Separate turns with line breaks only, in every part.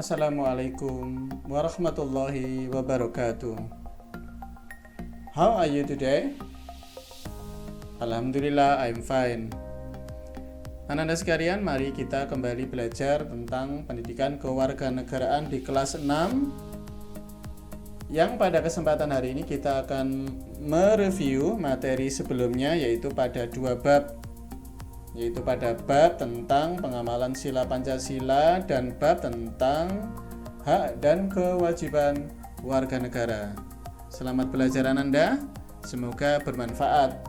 Assalamualaikum warahmatullahi wabarakatuh. How are you today? Alhamdulillah, I'm fine. Anak-anak sekalian, mari kita kembali belajar tentang pendidikan kewarganegaraan di kelas 6. Yang pada kesempatan hari ini kita akan mereview materi sebelumnya, yaitu pada dua bab, yaitu pada bab tentang pengamalan sila Pancasila dan bab tentang hak dan kewajiban warga negara. Selamat belajar Anda, semoga bermanfaat.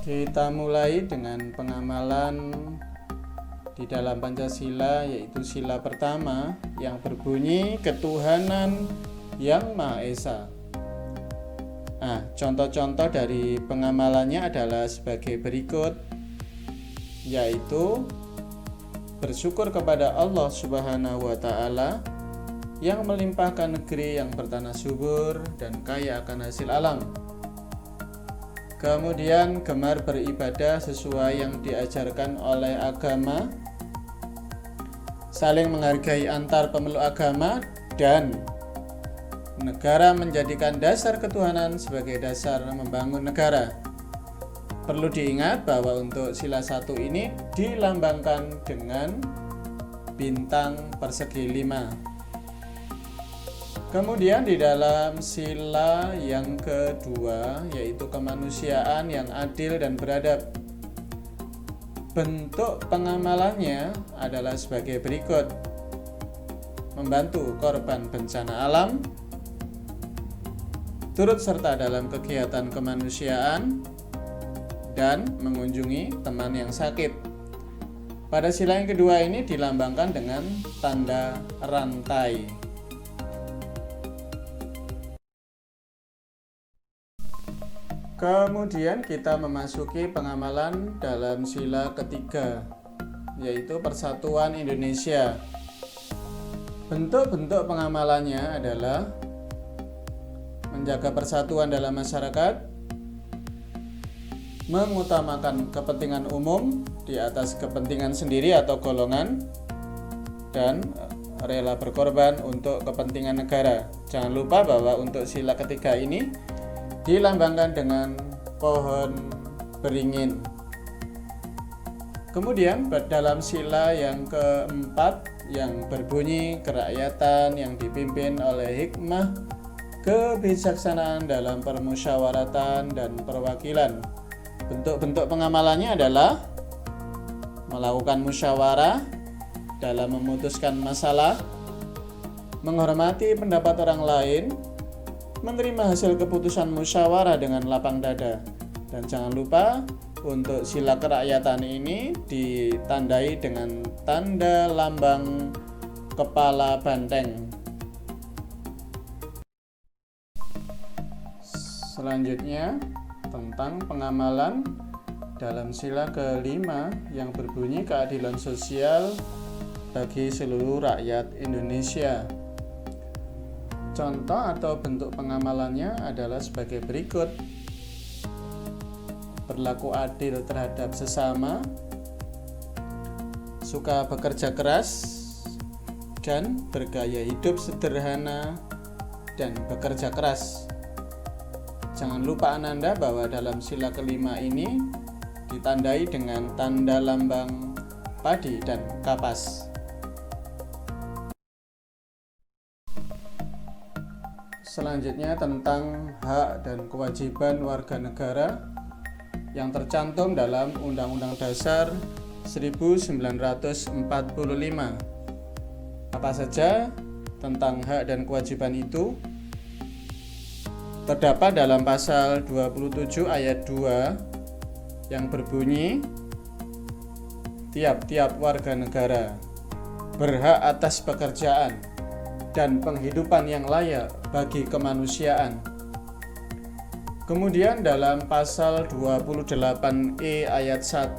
Kita mulai dengan pengamalan di dalam Pancasila, yaitu sila pertama yang berbunyi ketuhanan yang Maha Esa. Contoh-contoh dari pengamalannya adalah sebagai berikut, yaitu bersyukur kepada Allah Subhanahu wa Ta'ala yang melimpahkan negeri yang bertanah subur dan kaya akan hasil alam. Kemudian gemar beribadah sesuai yang diajarkan oleh agama, saling menghargai antar pemeluk agama, dan negara menjadikan dasar ketuhanan sebagai dasar membangun negara. Perlu diingat bahwa untuk sila 1 ini dilambangkan dengan bintang persegi 5. Kemudian di dalam sila yang kedua, yaitu kemanusiaan yang adil dan beradab. Bentuk pengamalannya adalah sebagai berikut: membantu korban bencana alam, turut serta dalam kegiatan kemanusiaan, dan mengunjungi teman yang sakit. Pada sila yang kedua ini dilambangkan dengan tanda rantai. Kemudian kita memasuki pengamalan dalam sila ketiga, yaitu Persatuan Indonesia. Bentuk-bentuk pengamalannya adalah menjaga persatuan dalam masyarakat, mengutamakan kepentingan umum di atas kepentingan sendiri atau golongan, dan rela berkorban untuk kepentingan negara. Jangan lupa bahwa untuk sila ketiga ini dilambangkan dengan pohon beringin. Kemudian dalam sila yang keempat yang berbunyi kerakyatan yang dipimpin oleh hikmah, kebijaksanaan dalam permusyawaratan dan perwakilan. Bentuk-bentuk pengamalannya adalah melakukan musyawarah dalam memutuskan masalah, menghormati pendapat orang lain, menerima hasil keputusan musyawarah dengan lapang dada. Dan jangan lupa untuk sila kerakyatan ini ditandai dengan tanda lambang kepala banteng. Selanjutnya tentang pengamalan dalam sila kelima yang berbunyi keadilan sosial bagi seluruh rakyat Indonesia. Contoh atau bentuk pengamalannya adalah sebagai berikut: berlaku adil terhadap sesama, suka bekerja keras, dan bergaya hidup sederhana dan bekerja keras. Jangan lupa Ananda bahwa dalam sila kelima ini ditandai dengan tanda lambang padi dan kapas. Selanjutnya tentang hak dan kewajiban warga negara yang tercantum dalam Undang-Undang Dasar 1945. Apa saja tentang hak dan kewajiban itu? Terdapat dalam pasal 27 ayat 2 yang berbunyi, tiap-tiap warga negara berhak atas pekerjaan dan penghidupan yang layak bagi kemanusiaan. Kemudian dalam pasal 28E ayat 1,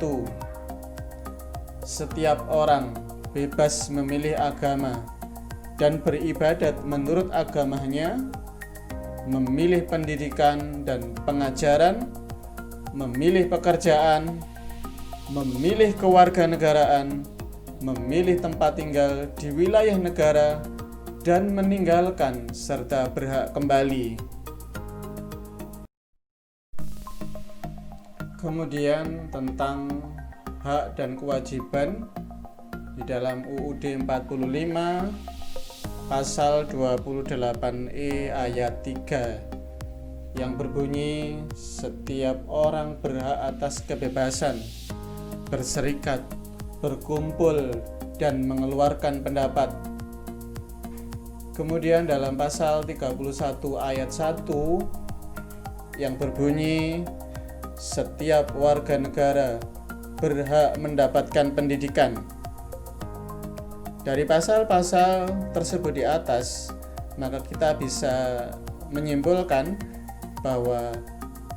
setiap orang bebas memilih agama dan beribadat menurut agamanya, memilih pendidikan dan pengajaran, memilih pekerjaan, memilih kewarganegaraan, memilih tempat tinggal di wilayah negara, dan meninggalkan serta berhak kembali. Kemudian tentang hak dan kewajiban di dalam UUD 45 pasal 28E ayat 3 yang berbunyi setiap orang berhak atas kebebasan berserikat, berkumpul, dan mengeluarkan pendapat. Kemudian dalam pasal 31 ayat 1 yang berbunyi setiap warga negara berhak mendapatkan pendidikan. Dari pasal-pasal tersebut di atas, maka kita bisa menyimpulkan bahwa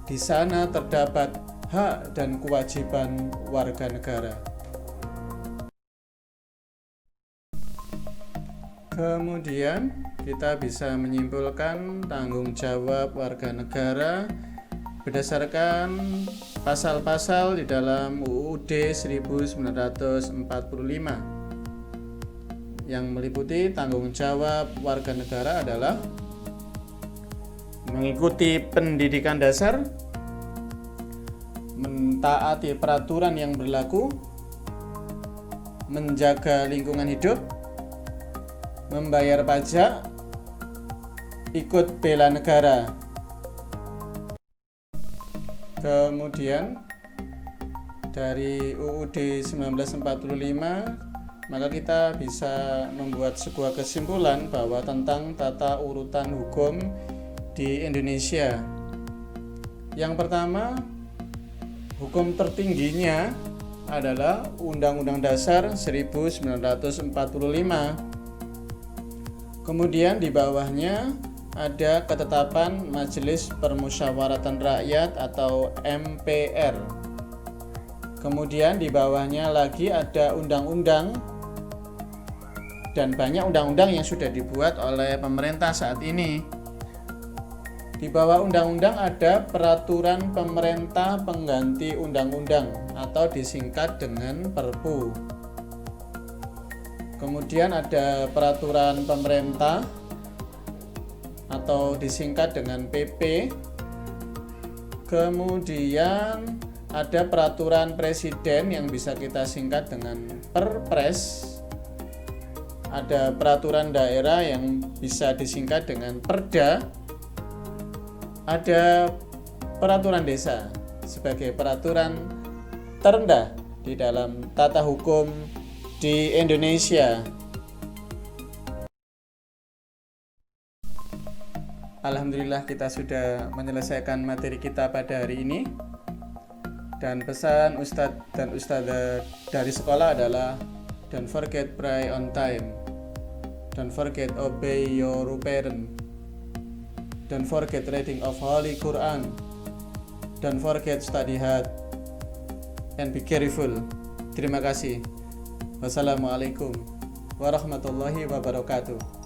di sana terdapat hak dan kewajiban warga negara. Kemudian kita bisa menyimpulkan tanggung jawab warga negara berdasarkan pasal-pasal di dalam UUD 1945 yang meliputi tanggung jawab warga negara adalah mengikuti pendidikan dasar, mentaati peraturan yang berlaku, menjaga lingkungan hidup, membayar pajak, ikut bela negara. Kemudian dari UUD 1945 maka kita bisa membuat sebuah kesimpulan bahwa tentang tata urutan hukum di Indonesia. Yang pertama, hukum tertingginya adalah Undang-Undang Dasar 1945. Kemudian di bawahnya ada ketetapan Majelis Permusyawaratan Rakyat atau MPR. Kemudian di bawahnya lagi ada undang-undang dan banyak undang-undang yang sudah dibuat oleh pemerintah saat ini. Di bawah undang-undang ada peraturan pemerintah pengganti undang-undang atau disingkat dengan Perpu. Kemudian ada peraturan pemerintah atau disingkat dengan PP. Kemudian ada peraturan presiden yang bisa kita singkat dengan Perpres. Ada peraturan daerah yang bisa disingkat dengan Perda. Ada peraturan desa sebagai peraturan terendah di dalam tata hukum di Indonesia. Alhamdulillah kita sudah menyelesaikan materi kita pada hari ini. Dan pesan Ustadz dan Ustadzah dari sekolah adalah don't forget pray on time, don't forget obey your parent, don't forget reading of Holy Quran, don't forget study hard, and be careful. Terima kasih. Wassalamualaikum warahmatullahi wabarakatuh.